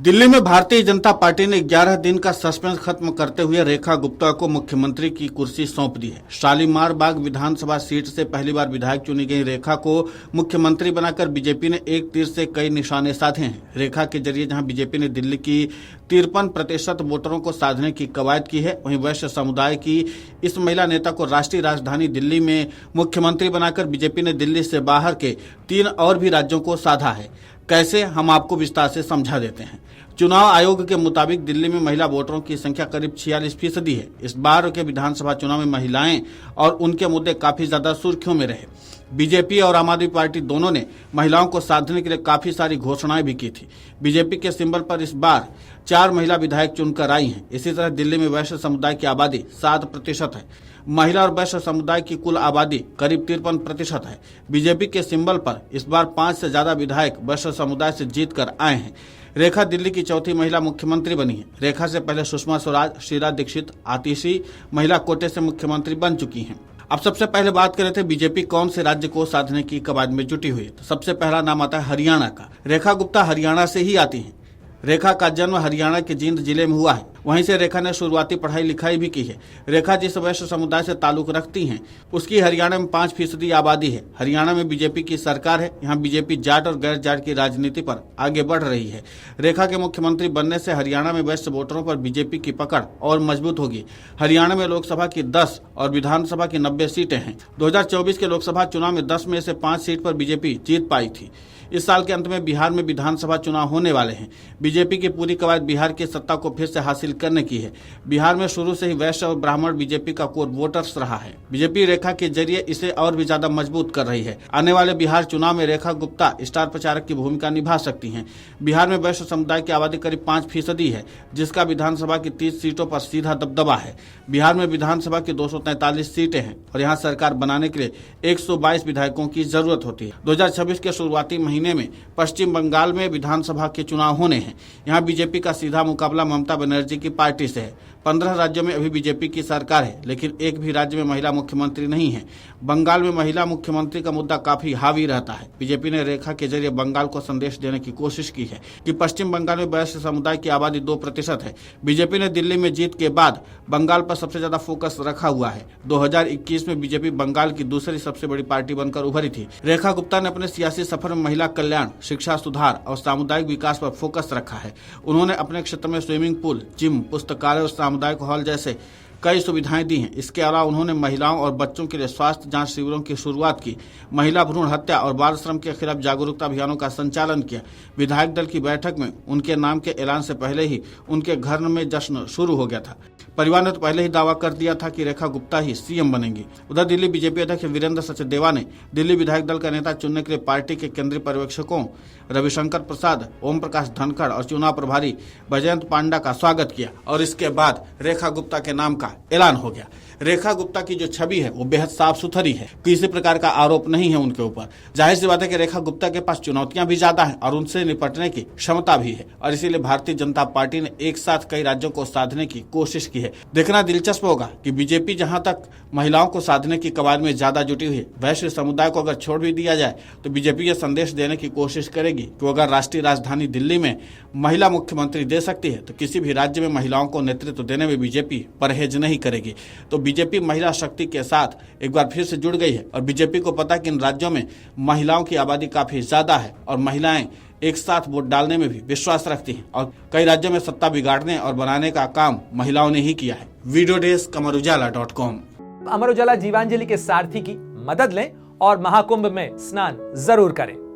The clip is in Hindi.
दिल्ली में भारतीय जनता पार्टी ने 11 दिन का सस्पेंस खत्म करते हुए रेखा गुप्ता को मुख्यमंत्री की कुर्सी सौंप दी है। शालीमार बाग विधानसभा सीट से पहली बार विधायक चुनी गई रेखा को मुख्यमंत्री बनाकर बीजेपी ने एक तीर से कई निशाने साधे हैं। रेखा के जरिए जहां बीजेपी ने दिल्ली की 53% वोटरों को साधने की कवायद की है, वहीं वैश्य समुदाय की इस महिला नेता को राष्ट्रीय राजधानी दिल्ली में मुख्यमंत्री बनाकर बीजेपी ने दिल्ली से बाहर के 3 और भी राज्यों को साधा है। कैसे, हम आपको विस्तार से समझा देते हैं। चुनाव आयोग के मुताबिक दिल्ली में महिला वोटरों की संख्या करीब 46% है। इस बार के विधानसभा चुनाव में महिलाएं और उनके मुद्दे काफी ज्यादा सुर्खियों में रहे। बीजेपी और आम आदमी पार्टी दोनों ने महिलाओं को साधने के लिए काफी सारी घोषणाएं भी की थी। बीजेपी के सिंबल पर इस बार 4 महिला विधायक चुनकर आई हैं। इसी तरह दिल्ली में वैश्य समुदाय की आबादी 7% है। महिला और वैश्य समुदाय की कुल आबादी करीब 53% है। बीजेपी के सिंबल पर इस बार 5 से ज्यादा विधायक वैश्य समुदाय से जीत कर आए हैं। रेखा दिल्ली की चौथी महिला मुख्यमंत्री बनी है। रेखा से पहले सुषमा स्वराज, शीला दीक्षित, आतिशी महिला कोटे से मुख्यमंत्री बन चुकी हैं। अब सबसे पहले बात कर रहे थे बीजेपी कौन से राज्य को साधने की कवायद में जुटी हुई है, तो सबसे पहला नाम आता है हरियाणा का। रेखा गुप्ता हरियाणा से ही आती हैं। रेखा का जन्म हरियाणा के जींद जिले में हुआ है। वहीं से रेखा ने शुरुआती पढ़ाई लिखाई भी की है। रेखा जिस वैश्य समुदाय से ताल्लुक रखती हैं, उसकी हरियाणा में 5% आबादी है। हरियाणा में बीजेपी की सरकार है। यहाँ बीजेपी जाट और गैर जाट की राजनीति पर आगे बढ़ रही है। रेखा के मुख्यमंत्री बनने से हरियाणा में वैश्य वोटरों पर बीजेपी की पकड़ और मजबूत होगी। हरियाणा में लोकसभा की 10 और विधानसभा की 90 सीटें हैं। 2024 के लोकसभा चुनाव में 10 में से 5 सीट पर बीजेपी जीत पाई थी। इस साल के अंत में बिहार में विधानसभा चुनाव होने वाले हैं। बीजेपी की पूरी कवायद बिहार की सत्ता को फिर से हासिल करने की है। बिहार में शुरू से ही वैश्य और ब्राह्मण बीजेपी का कोर वोटर्स रहा है। बीजेपी रेखा के जरिए इसे और भी ज्यादा मजबूत कर रही है। आने वाले बिहार चुनाव में रेखा गुप्ता स्टार प्रचारक की भूमिका निभा सकती हैं। बिहार में वैश्य समुदाय की आबादी करीब 5% है, जिसका विधानसभा की 30 सीटों पर सीधा दबदबा है। बिहार में विधानसभा की 243 सीटें हैं और यहाँ सरकार बनाने के लिए 122 विधायकों की जरूरत होती है। 2026 के शुरुआती महीने में पश्चिम बंगाल में विधानसभा के चुनाव होने हैं। यहाँ बीजेपी का सीधा मुकाबला ममता बनर्जी की पार्टी से है। 15 राज्यों में अभी बीजेपी की सरकार है, लेकिन एक भी राज्य में महिला मुख्यमंत्री नहीं है। बंगाल में महिला मुख्यमंत्री का मुद्दा काफी हावी रहता है। बीजेपी ने रेखा के जरिए बंगाल को संदेश देने की कोशिश की है कि पश्चिम बंगाल में वैश्य समुदाय की आबादी 2% है। बीजेपी ने दिल्ली में जीत के बाद बंगाल पर सबसे ज्यादा फोकस रखा हुआ है। 2021 में बीजेपी बंगाल की दूसरी सबसे बड़ी पार्टी बनकर उभरी थी। रेखा गुप्ता ने अपने सियासी सफर में महिला कल्याण, शिक्षा सुधार और सामुदायिक विकास पर फोकस रखा है। उन्होंने अपने क्षेत्र में स्विमिंग पूल, जिम, पुस्तकालय और सामुदायिक हॉल जैसे कई सुविधाएं दी हैं। इसके अलावा उन्होंने महिलाओं और बच्चों के लिए स्वास्थ्य जांच शिविरों की शुरुआत की। महिला भ्रूण हत्या और बाल श्रम के खिलाफ जागरूकता अभियानों का संचालन किया। विधायक दल की बैठक में उनके नाम के ऐलान से पहले ही उनके घर में जश्न शुरू हो गया था। परिवार ने तो पहले ही दावा कर दिया था कि रेखा गुप्ता ही सीएम बनेंगी। उधर दिल्ली बीजेपी अध्यक्ष वीरेंद्र सचदेवा ने दिल्ली विधायक दल का नेता चुनने के लिए पार्टी के केंद्रीय पर्यवेक्षकों रविशंकर प्रसाद, ओम प्रकाश धनखड़ और चुनाव प्रभारी बैजयंत पांडा का स्वागत किया और इसके बाद रेखा गुप्ता के नाम का ऐलान हो गया। रेखा गुप्ता की जो छवि है वो बेहद साफ सुथरी है। किसी प्रकार का आरोप नहीं है उनके ऊपर। जाहिर सी बात है कि रेखा गुप्ता के पास चुनौतियां भी ज्यादा हैं और उनसे निपटने की क्षमता भी है और इसीलिए भारतीय जनता पार्टी ने एक साथ कई राज्यों को साधने की कोशिश की है। देखना दिलचस्प होगा कि बीजेपी जहां तक महिलाओं को साधने की कवायद में ज्यादा जुटी हुई है, वैश्य समुदाय को अगर छोड़ भी दिया जाए तो बीजेपी ये संदेश देने की कोशिश करेगी कि अगर राष्ट्रीय राजधानी दिल्ली में महिला मुख्यमंत्री दे सकती है तो किसी भी राज्य में महिलाओं को नेतृत्व देने में बीजेपी परहेज नहीं करेगी। तो बीजेपी महिला शक्ति के साथ एक बार फिर से जुड़ गई है और बीजेपी को पता है कि इन राज्यों में महिलाओं की आबादी काफी ज्यादा है और महिलाएं एक साथ वोट डालने में भी विश्वास रखती हैं और कई राज्यों में सत्ता बिगाड़ने और बनाने का काम महिलाओं ने ही किया है। Video desk अमरउजाला.com। अमर उजाला जीवांजलि के सारथी की मदद लें और महाकुंभ में स्नान जरूर करें।